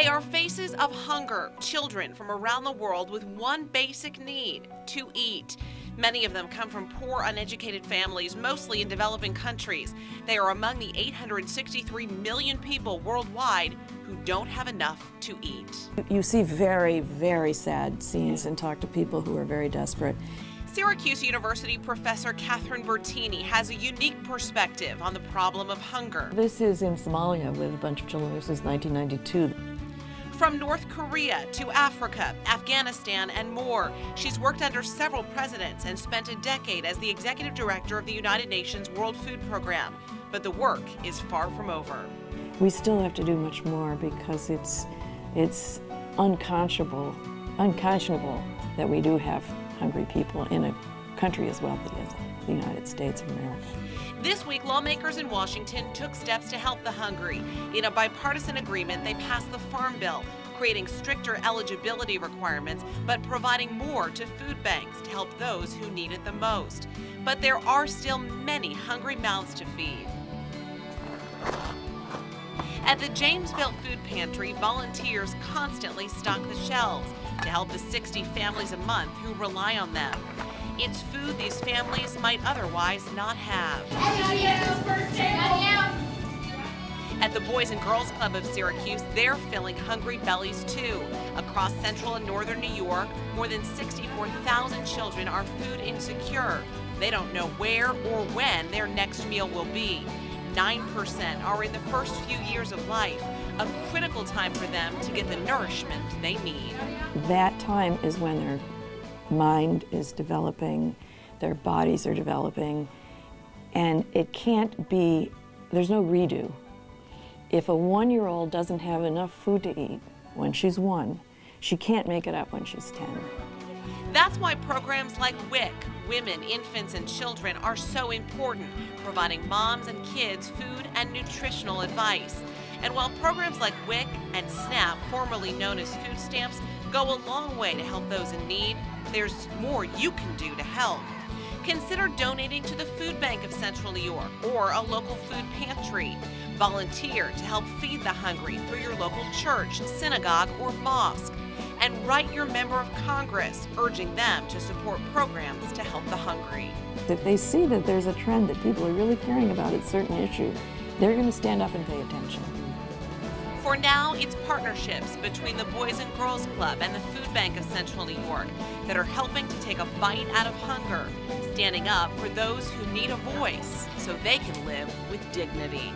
They are faces of hunger, children from around the world with one basic need: to eat. Many of them come from poor, uneducated families, mostly in developing countries. They are among the 863 million people worldwide who don't have enough to eat. You see very, very sad scenes and talk to people who are very desperate. Syracuse University professor Catherine Bertini has a unique perspective on the problem of hunger. This is in Somalia with a bunch of children. This is 1992. From North Korea to Africa, Afghanistan, and more, she's worked under several presidents and spent a decade as the executive director of the United Nations World Food Program. But the work is far from over. We still have to do much more because it's unconscionable that we do have hungry people in a country as wealthy as the United States of America. This week, lawmakers in Washington took steps to help the hungry. In a bipartisan agreement, they passed the Farm Bill, creating stricter eligibility requirements, but providing more to food banks to help those who need it the most. But there are still many hungry mouths to feed. At the Jamesville Food Pantry, volunteers constantly stock the shelves to help the 60 families a month who rely on them. It's food these families might otherwise not have. At the Boys and Girls Club of Syracuse, they're filling hungry bellies too. Across central and northern New York, more than 64,000 children are food insecure. They don't know where or when their next meal will be. 9% are in the first few years of life, a critical time for them to get the nourishment they need. That time is when their mind is developing, their bodies are developing, and it can't be, there's no redo. If a 1-year-old doesn't have enough food to eat when she's 1, she can't make it up when she's 10. That's why programs like WIC, Women, Infants, and Children, are so important, providing moms and kids food and nutritional advice. And while programs like WIC and SNAP, formerly known as food stamps, go a long way to help those in need, there's more you can do to help. Consider donating to the Food Bank of Central New York or a local food pantry. Volunteer to help feed the hungry through your local church, synagogue, or mosque. And write your member of Congress, urging them to support programs to help the hungry. If they see that there's a trend that people are really caring about a certain issue, they're going to stand up and pay attention. For now, it's partnerships between the Boys and Girls Club and the Food Bank of Central New York that are helping to take a bite out of hunger, standing up for those who need a voice so they can live with dignity.